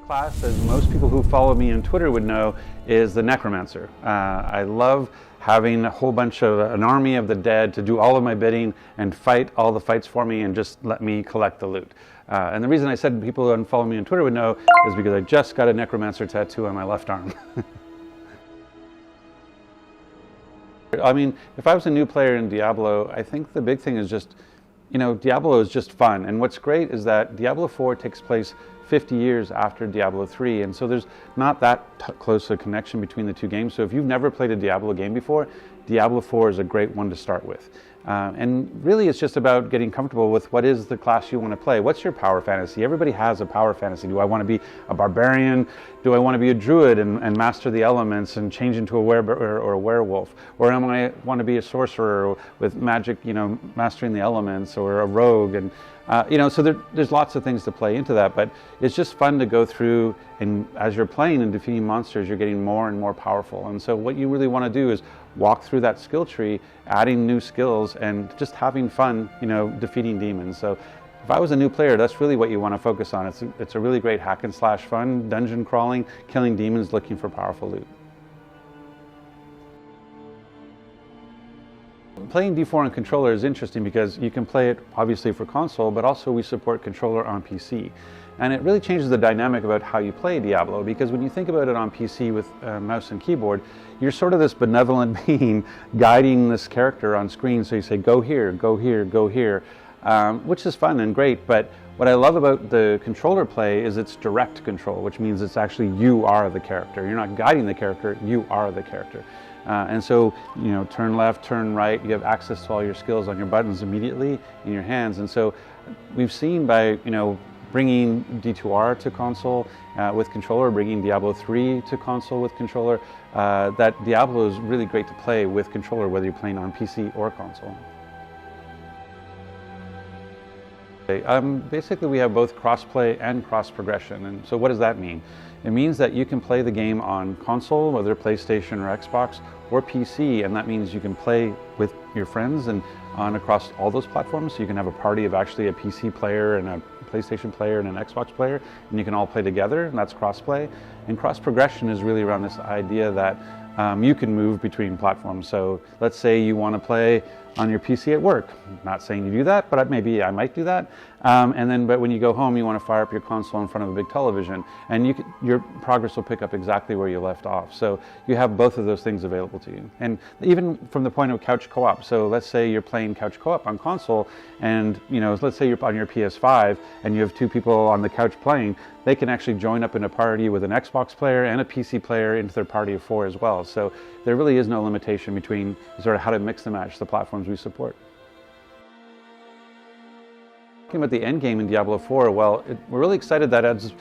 Class, as most people who follow me on Twitter would know, is the necromancer. I love having a whole bunch of an army of the dead to do all of my bidding and fight all the fights for me and just let me collect the loot. And the reason I said people who follow me on Twitter would know is because I just got a necromancer tattoo on my left arm. I mean, if I was a new player in Diablo, I think the big thing is just, Diablo is just fun. And what's great is that Diablo IV takes place 50 years after Diablo III, and so there's not that close a connection between the two games. So if you've never played a Diablo game before, Diablo IV is a great one to start with. And really it's just about getting comfortable with what is the class you want to play. What's your power fantasy? Everybody has a power fantasy. Do I want to be a barbarian? Do I want to be a druid and master the elements and change into a or a werewolf? Or am I want to be a sorcerer with magic, mastering the elements, or a rogue? And so there's lots of things to play into that, but it's just fun to go through, and as you're playing and defeating monsters, you're getting more and more powerful. And so what you really want to do is walk through that skill tree, adding new skills and just having fun, defeating demons. So if I was a new player, that's really what you want to focus on. It's a really great hack and slash fun, dungeon crawling, killing demons, looking for powerful loot. Playing D4 on controller is interesting because you can play it obviously for console, but also we support controller on PC. And it really changes the dynamic about how you play Diablo, because when you think about it on PC with mouse and keyboard, you're sort of this benevolent being guiding this character on screen. So you say, go here, go here, go here, which is fun and great. But what I love about the controller play is it's direct control, which means it's actually you are the character. You're not guiding the character, you are the character. And so, turn left, turn right, you have access to all your skills on your buttons immediately in your hands. And so we've seen by, bringing D2R to console with controller, bringing Diablo 3 to console with controller, that Diablo is really great to play with controller, whether you're playing on PC or console. Basically, we have both cross-play and cross-progression. And so what does that mean? It means that you can play the game on console, whether PlayStation or Xbox, or PC, and that means you can play with your friends and across all those platforms. So you can have a party of actually a PC player and a PlayStation player and an Xbox player, and you can all play together, and that's cross-play. And cross-progression is really around this idea that you can move between platforms. So let's say you want to play on your PC at work. I'm not saying you do that, but maybe I might do that. But when you go home, you want to fire up your console in front of a big television, and your progress will pick up exactly where you left off. So you have both of those things available to you. And even from the point of couch co-op. So let's say you're playing couch co-op on console, and let's say you're on your PS5 and you have two people on the couch playing. They can actually join up in a party with an Xbox player and a PC player into their party of 4 as well. So there really is no limitation between sort of how to mix and match the platforms we support. Talking about the end game in Diablo IV, well, we're really excited that as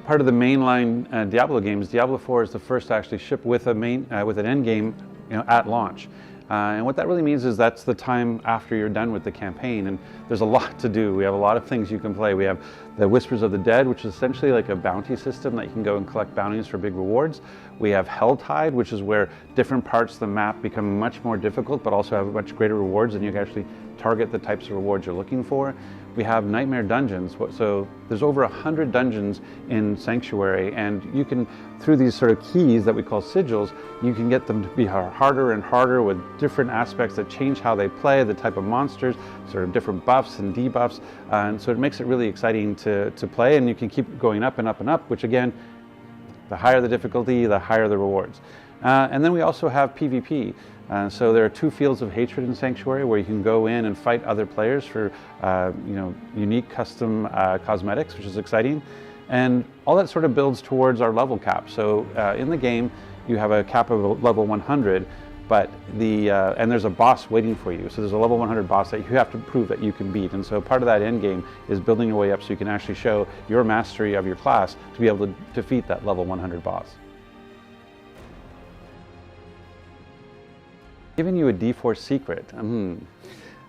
part of the mainline Diablo games, Diablo IV is the first to actually ship with an end game, at launch. And what that really means is that's the time after you're done with the campaign, and there's a lot to do. We have a lot of things you can play. We have the Whispers of the Dead, which is essentially like a bounty system that you can go and collect bounties for big rewards. We have Helltide, which is where different parts of the map become much more difficult, but also have much greater rewards, and you can actually target the types of rewards you're looking for. We have Nightmare Dungeons, so there's over 100 dungeons in Sanctuary, and you can, through these sort of keys that we call sigils, you can get them to be harder and harder with different aspects that change how they play, the type of monsters, sort of different buffs and debuffs, and so it makes it really exciting to play, and you can keep going up and up and up, which again, the higher the difficulty, the higher the rewards. And then we also have PvP. So there are 2 fields of hatred in Sanctuary where you can go in and fight other players for unique custom cosmetics, which is exciting. And all that sort of builds towards our level cap. So in the game, you have a cap of level 100, but and there's a boss waiting for you. So there's a level 100 boss that you have to prove that you can beat. And so part of that end game is building your way up so you can actually show your mastery of your class to be able to defeat that level 100 boss. Giving you a D4 secret.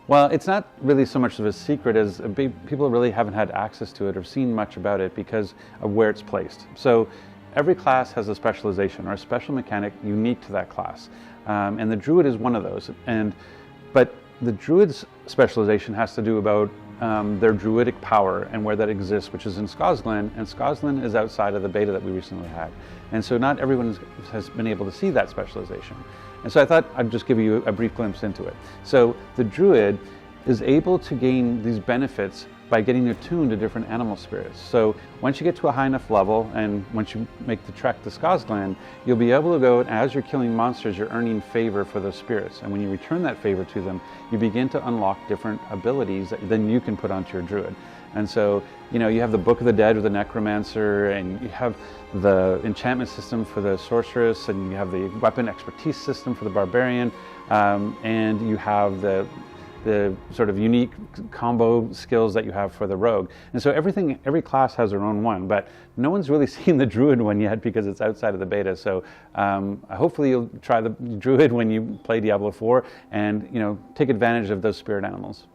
Well, it's not really so much of a secret as people really haven't had access to it or seen much about it because of where it's placed. So every class has a specialization or a special mechanic unique to that class. And the Druid is one of those. But the Druid's specialization has to do about their druidic power and where that exists, which is in Scosglen, and Scosglen is outside of the beta that we recently had. And so not everyone has been able to see that specialization. And so I thought I'd just give you a brief glimpse into it. So the druid is able to gain these benefits by getting attuned to different animal spirits. So once you get to a high enough level, and once you make the trek to Scosglen, you'll be able to go, as you're killing monsters, you're earning favor for those spirits. And when you return that favor to them, you begin to unlock different abilities that then you can put onto your druid. And so, you know, you have the Book of the Dead with the necromancer, and you have the enchantment system for the sorceress, and you have the weapon expertise system for the barbarian, and you have the sort of unique combo skills that you have for the rogue. And so every class has their own one, but no one's really seen the druid one yet because it's outside of the beta. So hopefully you'll try the druid when you play Diablo IV and, you know, take advantage of those spirit animals.